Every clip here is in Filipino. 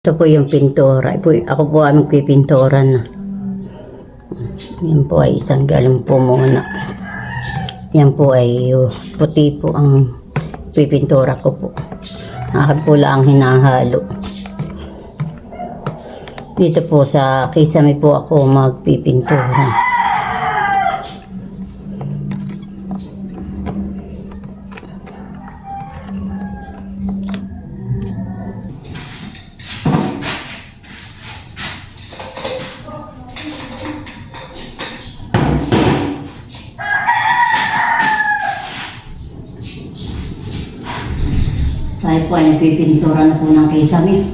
Ito po yung pintura. Ako po ay magpipintura na. Yan po ay isang galon po muna. Yan po ay puti po ang pipintura ko po. Akin po lang hinahalo. Dito po sa kisame po ako magpipintura. Tayo po ay nagpipintura na po ng kisame.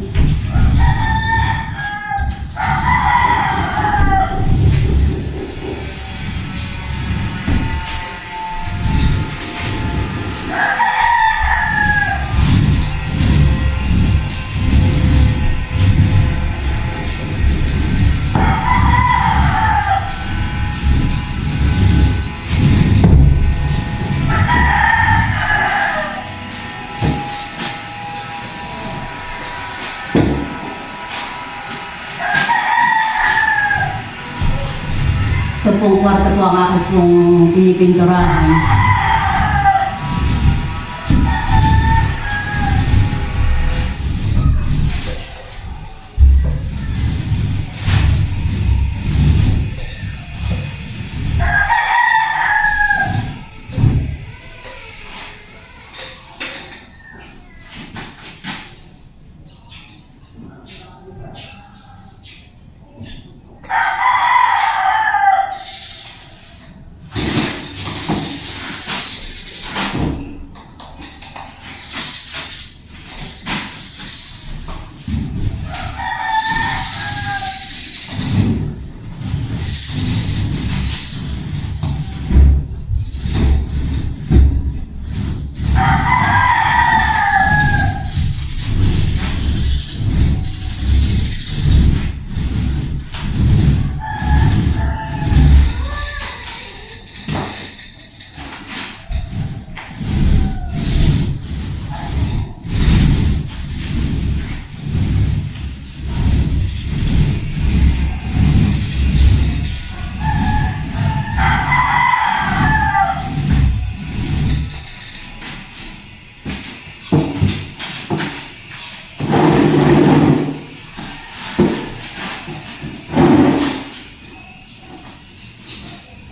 Ito pong kwarto po ang aking pong pinipinturahan.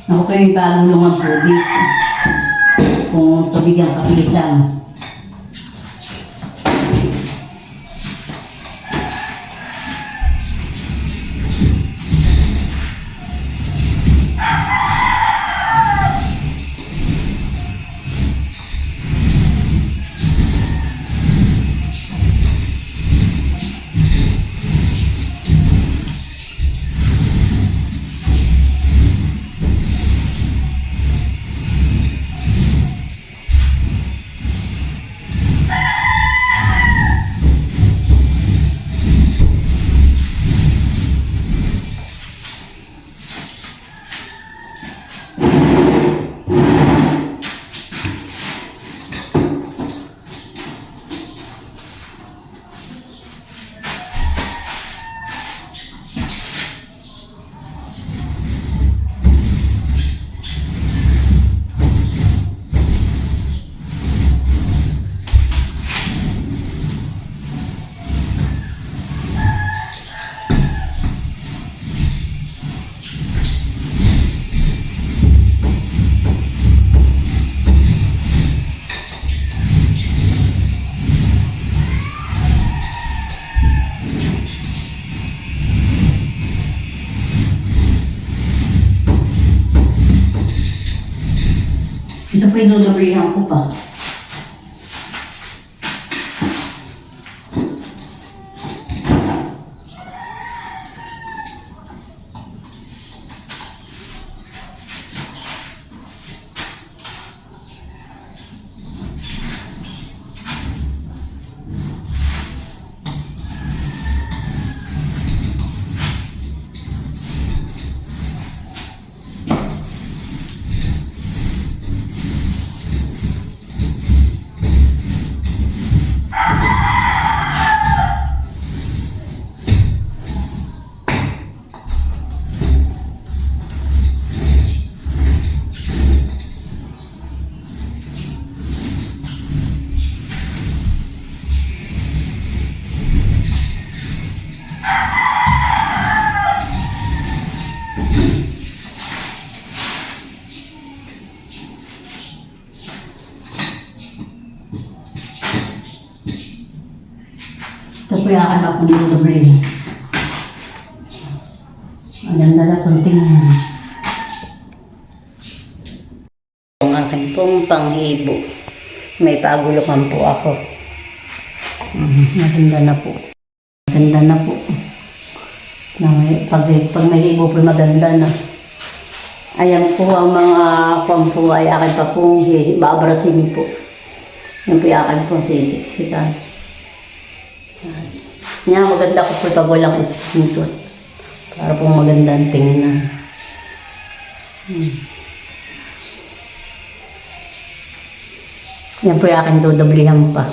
Ako kayo yung palulungan po dito. Kung tubig ang kapisan. Ito pa inudobrihan ko pa. Ito po yung akin na pong doble. Maganda na itong tingnan. Ang akin pong panghibo. May pagulukan po ako. Maganda na po. Maganda na po. Pag may hibo po maganda na. Ayan po ang mga pampo ay akin pa pong babrasin po. Yan po yung akin pong sisiksikan. Yan, maganda ko po pag walang skin tooth. Para pong magandang tingnan. Yan po yung aking dodoblihan pa.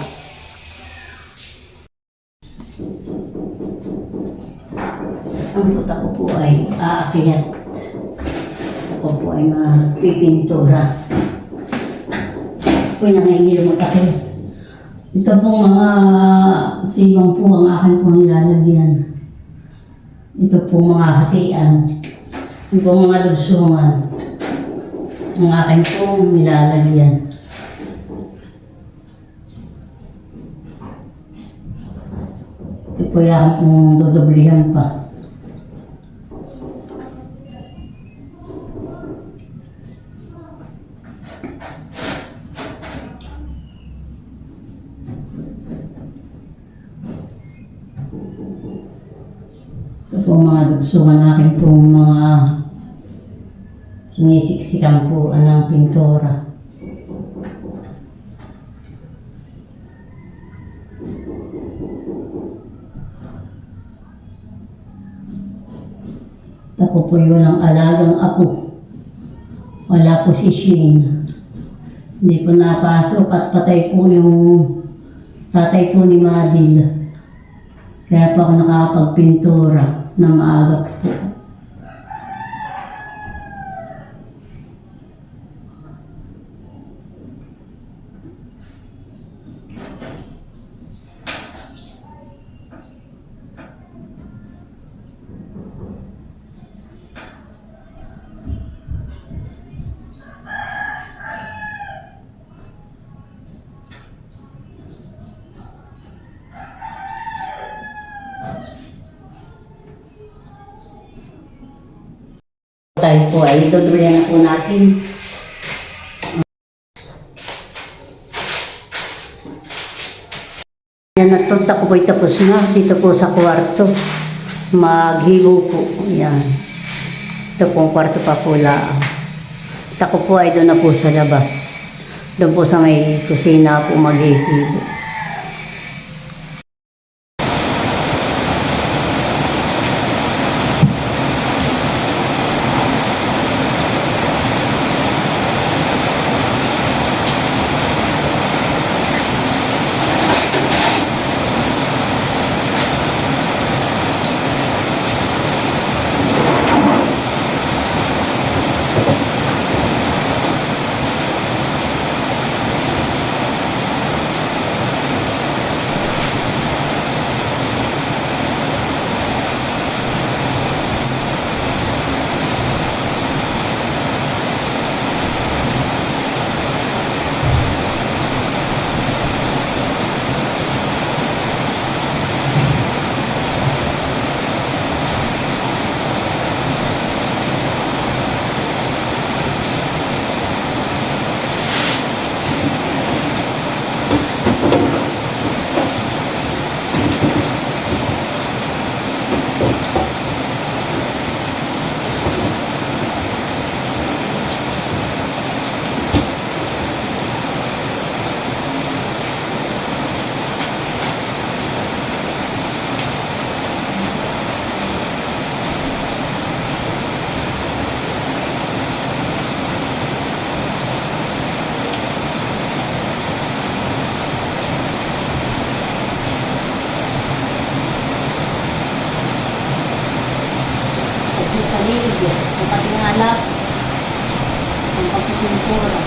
Ang puta ko po ay aakyat. Ako po ay mapipintura. Ito po yung nangingilo mo kasi. Ito po mga siwang po ang akin pong nilalagyan. Ito po mga hatian. Ito po mga dugsungan. Ang akin pong nilalagyan. Ito po yung kung dodoblihan pa. Ito po mga dugsungan natin pong mga sinisiksikan po ng pintura. Ako po yung walang alagang apo. Wala po si Shane. Hindi po napasok at patay po yung tatay po ni Madil. Kaya po ako nakakapagpintura na maaga po. Tayo po ay dodoblihan na po natin. Yan, natunta ko po tapos na dito po sa kwarto. Maghibo po. Yan. Ito pong kwarto pa po lang. Ako po ay doon na po sa labas. Doon po sa may kusina po maghihibo. Ang patingalap, ang pagpipintura.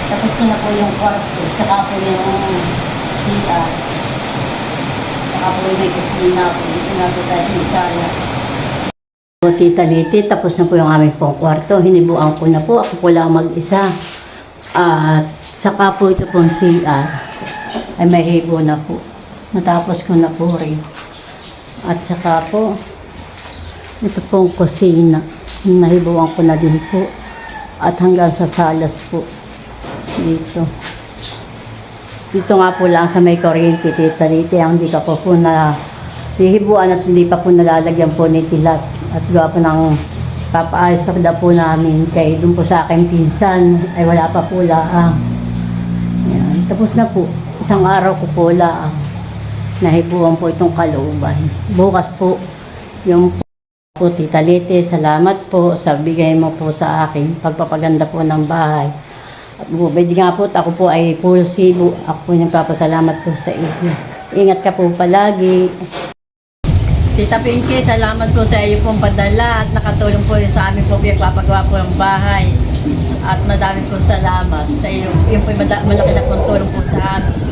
Tapos ko na po yung kwarto, saka po yung CR. Saka po yung may kusina po, dito na po tayo yung sala. Tita Liti, tapos na po yung aming pong kwarto. Hinibuan ko na po, ako po lang mag-isa. At saka po ito pong CR ay may hibo na po. Natapos ko na po rin. At saka po, ito pong kusina. Nahibuan ko na din po. At hanggang sa salas po. Dito. Dito nga po lang sa may kuryente, Tita Rite, ang hindi ka po na hihibuan at hindi pa po nalalagyan po ni Tilat. At gawa po ng papaayos pa daw po namin kay doon po sa akin pinsan ay wala pa po laang. Ayan. Tapos na po, isang araw ko po laang. Nahibuan po itong kalooban. Bukas po, yung po Tita Lite, salamat po sa bigay mo po sa akin pagpapaganda po ng bahay. At pwede nga po, ako po ay full Cebu. Ako po nagpapasalamat po sa inyo. Ingat ka po palagi. Tita Pinky, salamat po sa iyo pong padala at nakatulong po yun sa amin po pinagpapagawa po ng bahay. At madami po salamat sa iyo. Yun po malaki na pong tulong po sa amin.